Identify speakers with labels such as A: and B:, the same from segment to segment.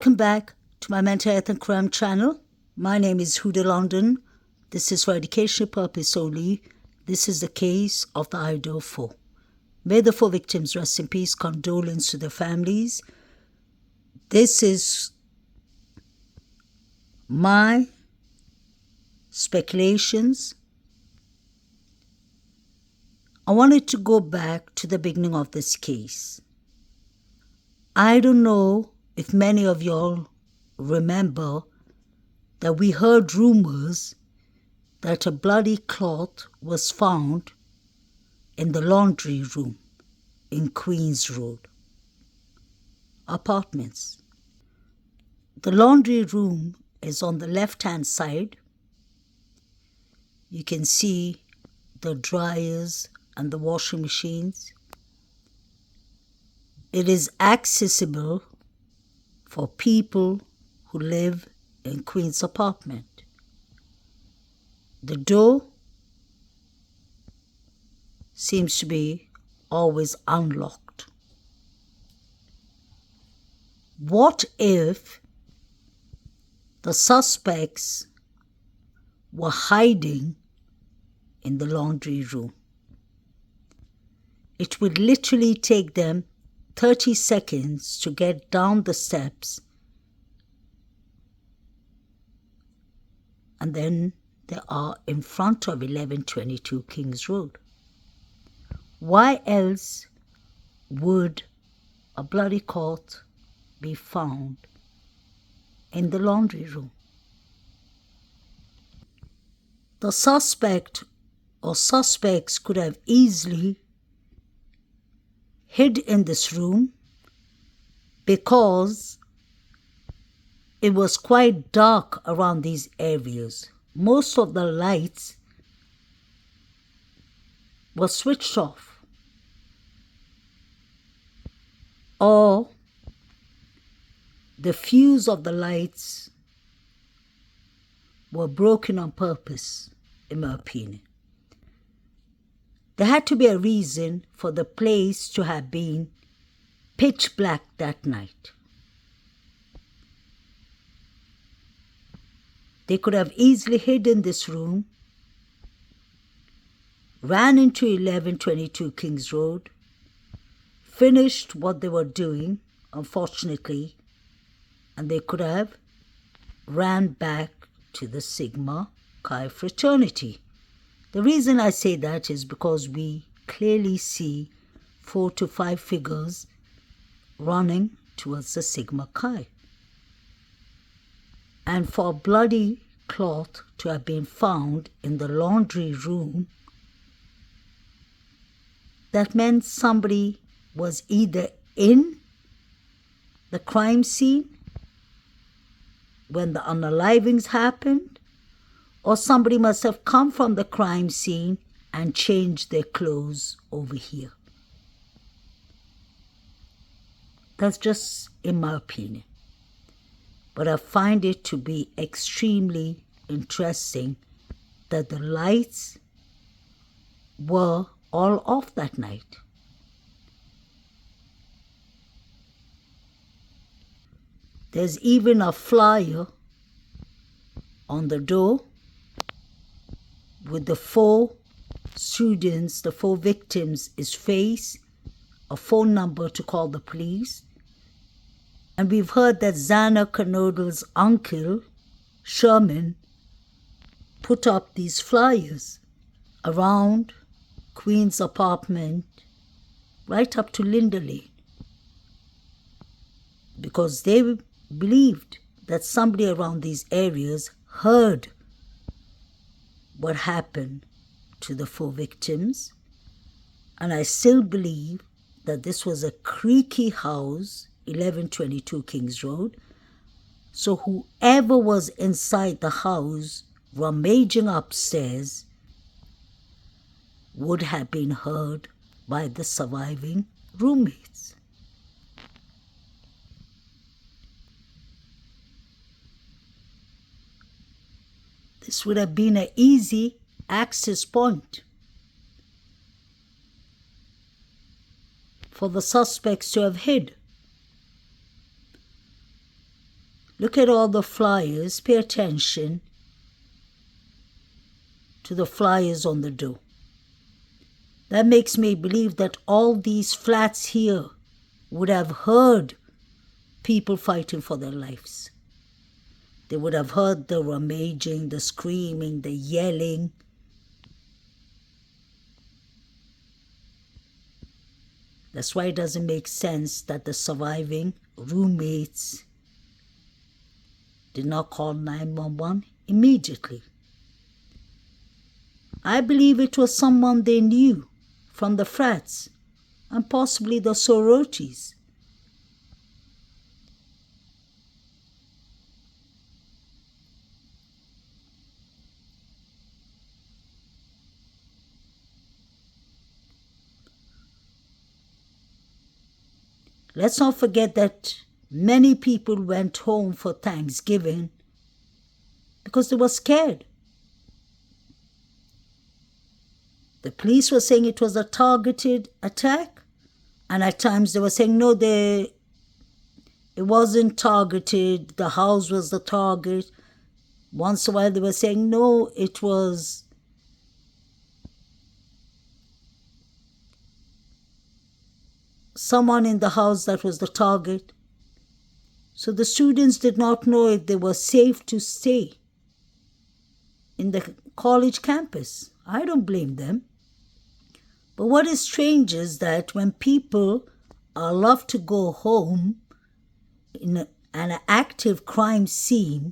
A: Welcome back to my Mental Health and Crime channel. My name is Huda London. This is for educational purpose only. This is the case of the Idaho 4. May the 4 victims rest in peace. Condolence to their families. This is my speculations. I wanted to go back to the beginning of this case. I don't know if many of y'all remember that we heard rumors that a bloody cloth was found in the laundry room in Queens Road apartments. The laundry room is on the left-hand side. You can see the dryers and the washing machines. It is accessible for people who live in Queens apartment. The door seems to be always unlocked. What if the suspects were hiding in the laundry room? It would literally take them 30 seconds to get down the steps, and then they are in front of 1122 Kings Road. Why else would a bloody cloth be found in the laundry room? The suspect or suspects could have easily hid in this room because it was quite dark around these areas. Most of the lights were switched off, or the fuse of the lights were broken on purpose, in my opinion. There had to be a reason for the place to have been pitch black that night. They could have easily hidden this room, ran into 1122 Kings Road, finished what they were doing, unfortunately, and they could have ran back to the Sigma Chi fraternity. The reason I say that is because we clearly see 4 to 5 figures running towards the Sigma Chi. And for a bloody cloth to have been found in the laundry room, that meant somebody was either in the crime scene when the unalivings happened, or somebody must have come from the crime scene and changed their clothes over here. That's just in my opinion. But I find it to be extremely interesting that the lights were all off that night. There's even a flyer on the door with the 4 students, the 4 victims' face, a phone number to call the police. And we've heard that Xana Kanodel's uncle, Sherman, put up these flyers around Queen's apartment, right up to Linda Lane, because they believed that somebody around these areas heard what happened to the 4 victims. And I still believe that this was a creaky house, 1122 Kings Road. So whoever was inside the house rummaging upstairs would have been heard by the surviving roommates. This would have been an easy access point for the suspects to have hid. Look at all the flyers. Pay attention to the flyers on the door. That makes me believe that all these flats here would have heard people fighting for their lives. They would have heard the rummaging, the screaming, the yelling. That's why it doesn't make sense that the surviving roommates did not call 911 immediately. I believe it was someone they knew from the frats and possibly the sororities. Let's not forget that many people went home for Thanksgiving because they were scared. The police were saying it was a targeted attack, and at times they were saying no, it wasn't targeted, the house was the target. Once in a while they were saying no, it was someone in the house that was the target. So the students did not know if they were safe to stay in the college campus. I don't blame them. But what is strange is that when people love to go home in an active crime scene,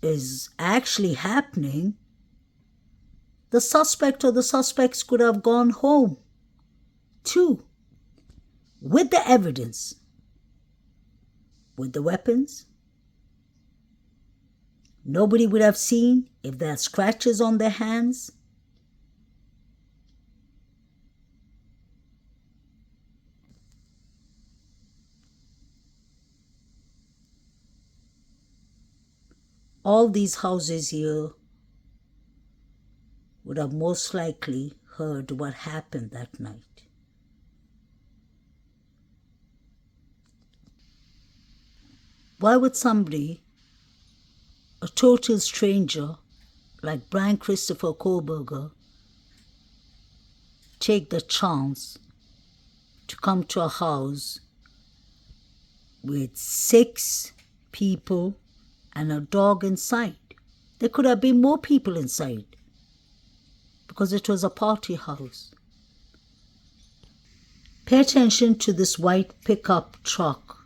A: is actually happening, the suspect or the suspects could have gone home too, with the evidence, with the weapons. Nobody would have seen if they had scratches on their hands. All these houses here would have most likely heard what happened that night. Why would somebody, a total stranger like Brian Christopher Kohlberger, take the chance to come to a house with 6 people and a dog inside? There could have been more people inside because it was a party house. Pay attention to this white pickup truck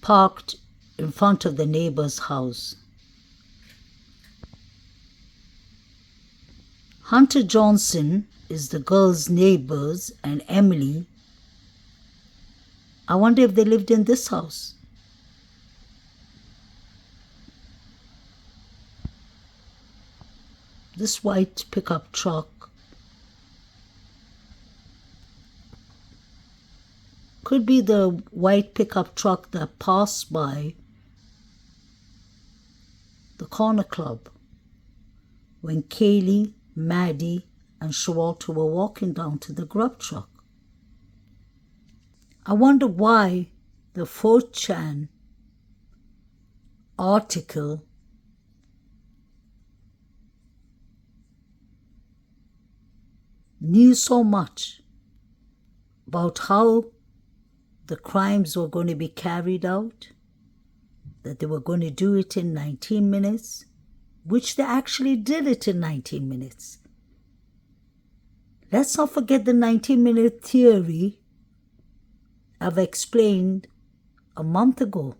A: parked in front of the neighbor's house. Hunter Johnson is the girl's neighbors, and Emily, I wonder if they lived in this house. This white pickup truck could be the white pickup truck that passed by the corner club when Kaylee, Maddie, and Shawalter were walking down to the grub truck. I wonder why the 4chan article knew so much about how the crimes were going to be carried out, that they were going to do it in 19 minutes, which they actually did it in 19 minutes. Let's not forget the 19-minute theory I've explained a month ago.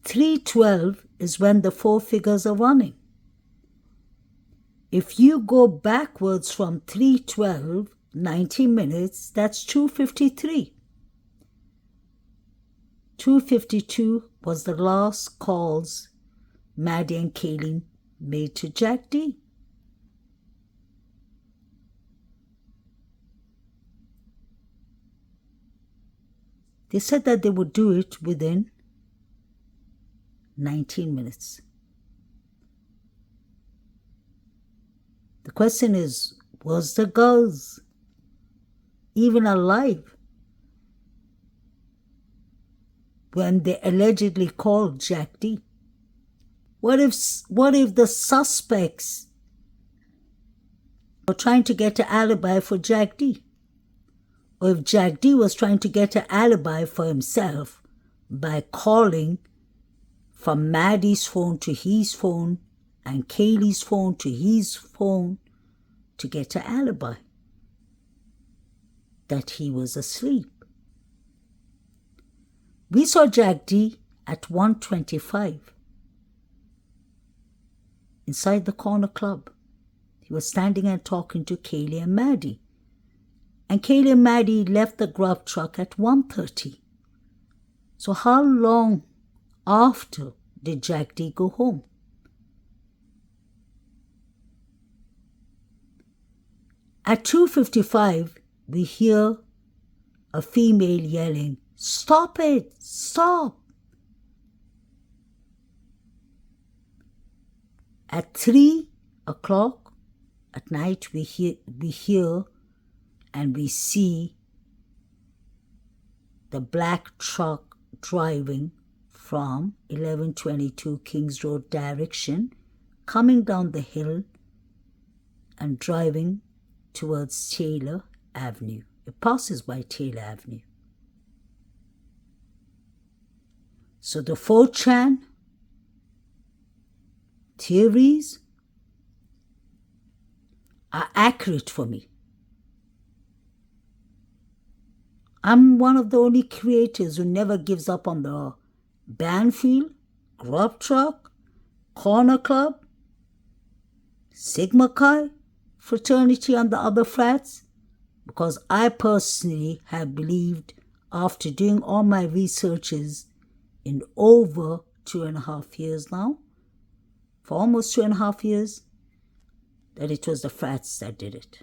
A: 3:12 is when the 4 figures are running. If you go backwards from 3:12, 90 minutes, that's 2:53. 2:52 was the last calls Maddie and Kayleen made to Jack D. They said that they would do it within 19 minutes. The question is, Was the girls even alive when they allegedly called Jack D? What if the suspects were trying to get an alibi for Jack D? Or if Jack D was trying to get an alibi for himself by calling from Maddie's phone to his phone and Kaylee's phone to his phone to get an alibi that he was asleep. We saw Jack D at 1:25 inside the corner club. He was standing and talking to Kaylee and Maddie. And Kaylee and Maddie left the grub truck at 1:30. So how long after did Jack D go home? At 2:55, we hear a female yelling, "Stop it! Stop!" At 3 o'clock at night, we hear and we see the black truck driving from 1122 Kings Road direction, coming down the hill and driving towards Taylor Avenue. It passes by Taylor Avenue. So the 4chan theories are accurate for me. I'm one of the only creators who never gives up on the Banfield, Grub Truck, Corner Club, Sigma Chi fraternity and the other frats, because I personally have believed, after doing all my researches in over 2.5 years now, for almost 2.5 years, that it was the frats that did it.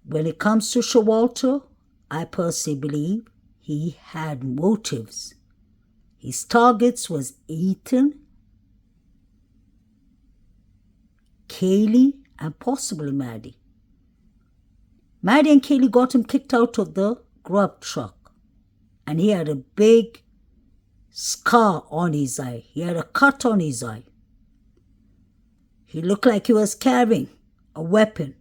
A: When it comes to Showalter, I personally believe he had motives. His targets was Ethan, Kaylee, and possibly Maddie. Maddie and Kaylee got him kicked out of the grub truck, and he had a big scar on his eye. He had a cut on his eye. He looked like he was carrying a weapon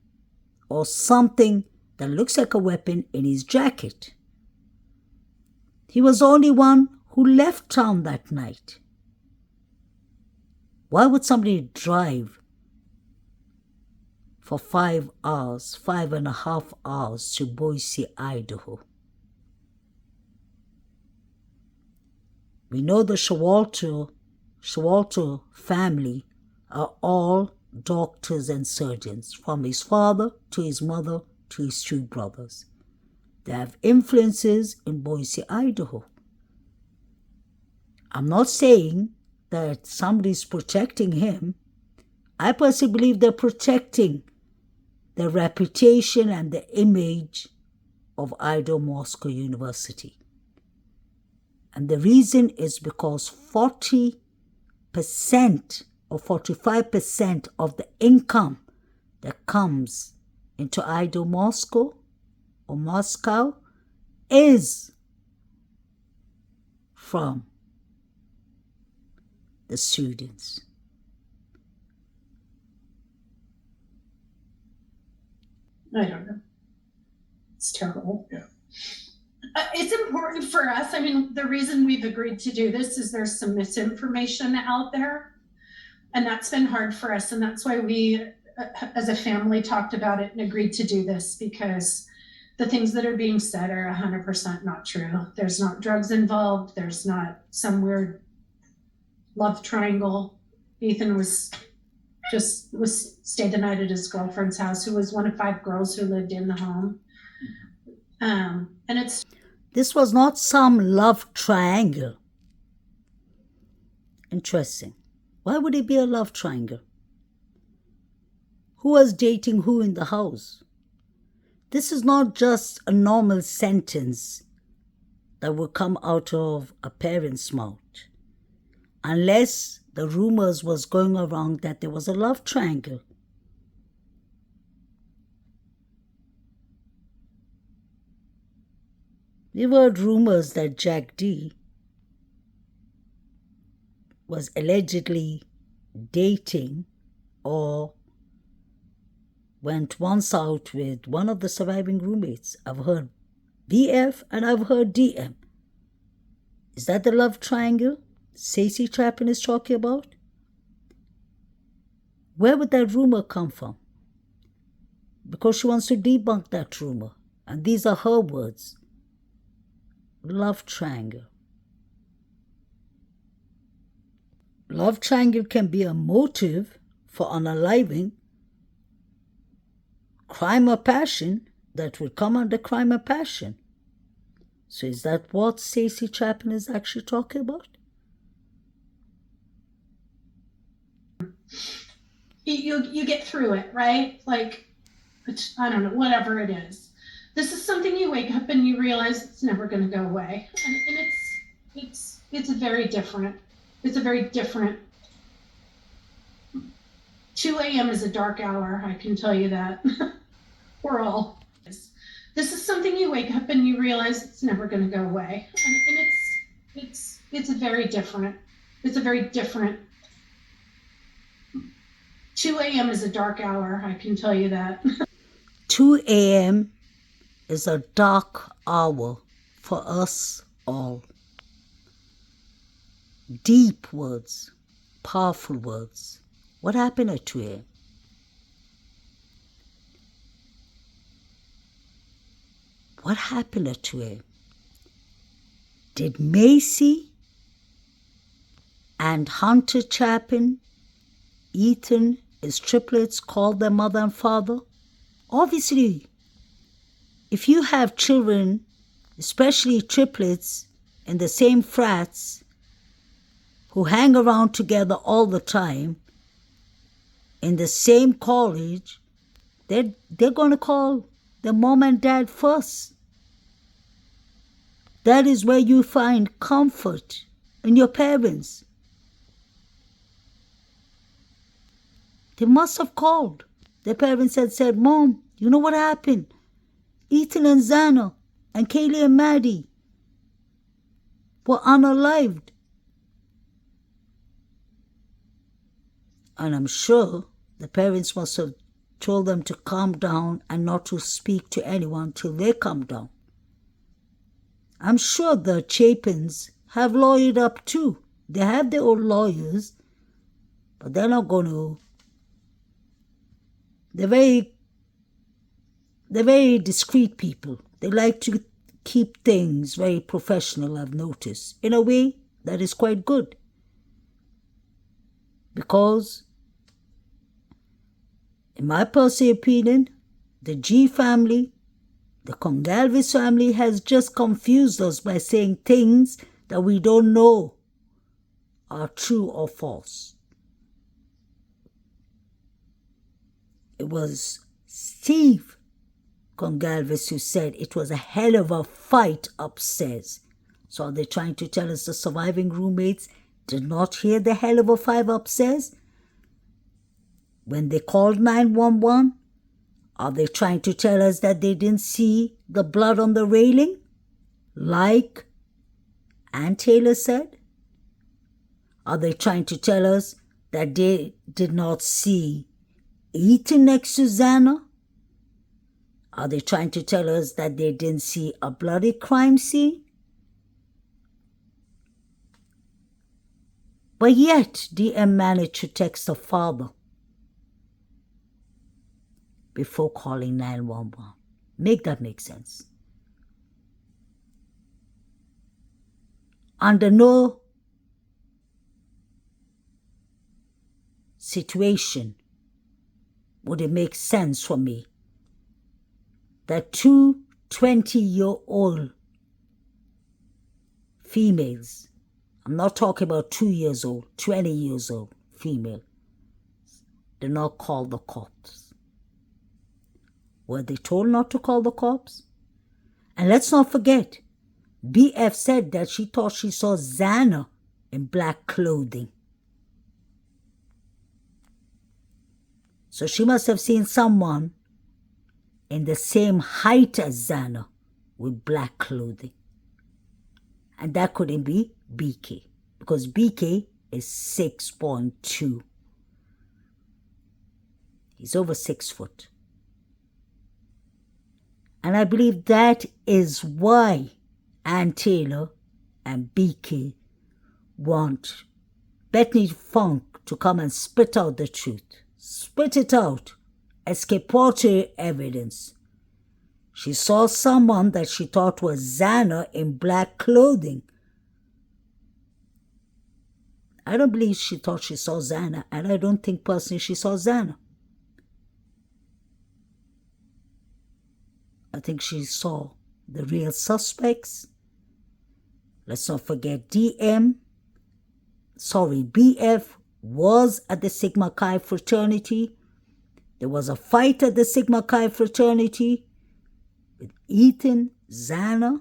A: or something that looks like a weapon in his jacket. He was the only one who left town that night. Why would somebody drive for 5 hours, 5.5 hours to Boise, Idaho? We know the Showalter family are all doctors and surgeons, from his father to his mother to his 2 brothers. They have influences in Boise, Idaho. I'm not saying that somebody's protecting him. I personally believe they're protecting the reputation and the image of Idaho Moscow University. And the reason is because 40% or 45% of the income that comes into Idaho Moscow or Moscow is from the students.
B: I don't know. It's terrible.
C: Yeah.
B: It's important for us. I mean, the reason we've agreed to do this is there's some misinformation out there, and that's been hard for us. And that's why we, as a family, talked about it and agreed to do this, because the things that are being said are 100% not true. There's not drugs involved. There's not some weird love triangle. Ethan was stayed the night at his girlfriend's house, who was one of 5 girls who lived in the home. And
A: this was not some love triangle. Interesting. Why would it be a love triangle? Who was dating who in the house? This is not just a normal sentence that will come out of a parent's mouth, unless the rumors was going around that there was a love triangle. We've heard rumors that Jack D was allegedly dating or went once out with one of the surviving roommates. I've heard BF and I've heard DM. Is that the love triangle Stacey Chapin is talking about? Where would that rumor come from? Because she wants to debunk that rumor. And these are her words. Love triangle. Love triangle can be a motive for unaliving. Crime or passion, that would come under crime or passion. So is that what Stacey Chapin is actually talking about?
B: You get through it, right? Like, I don't know, whatever it is. This is something you wake up and you realize it's never going to go away. And it's a very different, it's a very different. 2 a.m. is a dark hour, I can tell you that. We're all. This is something you wake up and you realize it's never going to go away. And it's a very different, it's a very different. 2 a.m. is a dark hour, I can tell you that.
A: 2 a.m. is a dark hour for us all. Deep words, powerful words. What happened at 2 a.m.? What happened at 2 a.m.? Did Macy and Hunter Chapin, Ethan, his triplets, call their mother and father? Obviously, if you have children, especially triplets, in the same frats, who hang around together all the time, in the same college, they're going to call their mom and dad first. That is where you find comfort in your parents. They must have called. Their parents had said, Mom, you know what happened? Ethan and Xana and Kaylee and Maddie were unalived. And I'm sure the parents must have told them to calm down and not to speak to anyone till they calm down. I'm sure the Chapins have lawyered up too. They have their own lawyers, but they're not going to. They're very discreet people. They like to keep things very professional, I've noticed. In a way, that is quite good. Because, in my personal opinion, the G family, the Congalvis family has just confused us by saying things that we don't know are true or false. It was Steve Congalvis who said it was a hell of a fight upstairs. So are they trying to tell us the surviving roommates did not hear the hell of a fight upstairs? When they called 911, are they trying to tell us that they didn't see the blood on the railing? Like Ann Taylor said? Are they trying to tell us that they did not see Ethan next to Xana? Are they trying to tell us that they didn't see a bloody crime scene? But yet, DM managed to text the father before calling 911. Make that make sense. Under no situation would it make sense for me that two 20-year-old females, I'm not talking about 2 years old, 20 years old female, did not call the cops. Were they told not to call the cops? And let's not forget, BF said that she thought she saw Xana in black clothing. So she must have seen someone in the same height as Xana with black clothing. And that couldn't be BK, because BK is 6.2. He's over 6 foot. And I believe that is why Ann Taylor and BK want Bethany Funk to come and spit out the truth. Spit it out. Escapatory evidence. She saw someone that she thought was Xana in black clothing. I don't believe she thought she saw Xana, and I don't think personally she saw Xana. I think she saw the real suspects. Let's not forget BF was at the Sigma Chi fraternity. There was a fight at the Sigma Chi fraternity with Ethan, Xana,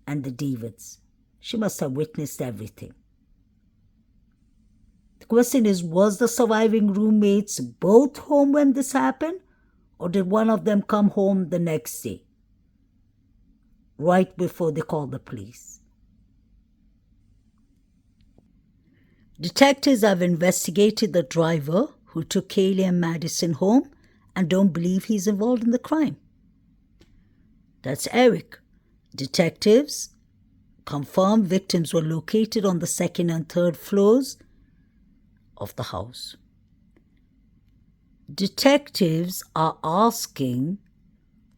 A: and the Davids. She must have witnessed everything. The question is, was the surviving roommates both home when this happened, or did one of them come home the next day, right before they called the police? Detectives have investigated the driver who took Kaylee and Madison home and don't believe he's involved in the crime. That's Eric. Detectives confirm victims were located on the second and third floors of the house. Detectives are asking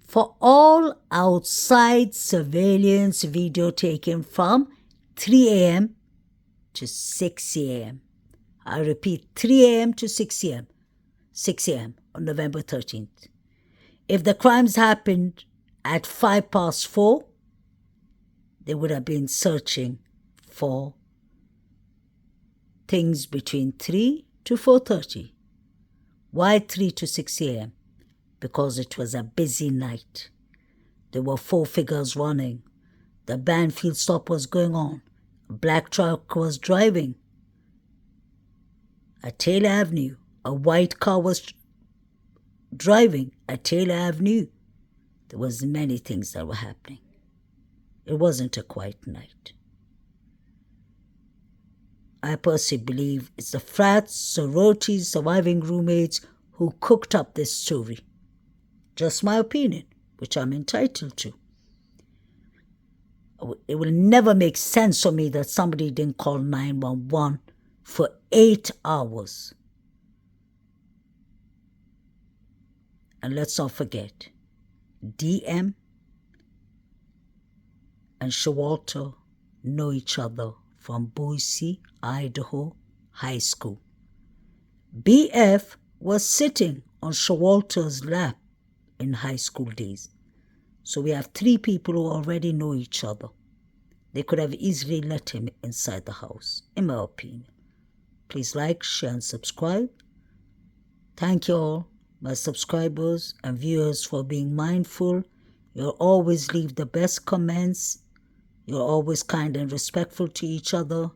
A: for all outside surveillance video taken from 3 a.m. to 6 a.m. I repeat, 3 a.m. to 6 a.m. 6 a.m. on November 13th. If the crimes happened at 4:05, they would have been searching for things between 3 to 4:30. Why 3 to 6 a.m.? Because it was a busy night. There were 4 figures running. The Banfield stop was going on. A black truck was driving at Taylor Avenue. A white car was driving at Taylor Avenue. There was many things that were happening. It wasn't a quiet night. I personally believe it's the frats, sororities, surviving roommates who cooked up this story. Just my opinion, which I'm entitled to. It will never make sense for me that somebody didn't call 911 for 8 hours. And let's not forget, DM and Showalter know each other from Boise, Idaho High School. BF was sitting on Showalter's lap in high school days. So we have 3 people who already know each other. They could have easily let him inside the house, in my opinion. Please like, share, and subscribe. Thank you all, my subscribers and viewers, for being mindful. You'll always leave the best comments. You're always kind and respectful to each other.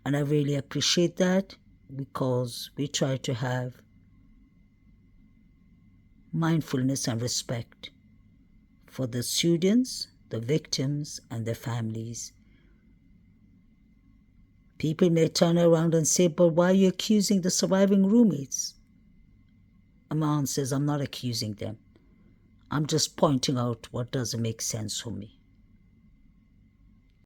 A: And I really appreciate that, because we try to have mindfulness and respect for the students, the victims, and their families. People may turn around and say, but why are you accusing the surviving roommates? My answer is, I'm not accusing them. I'm just pointing out what doesn't make sense for me.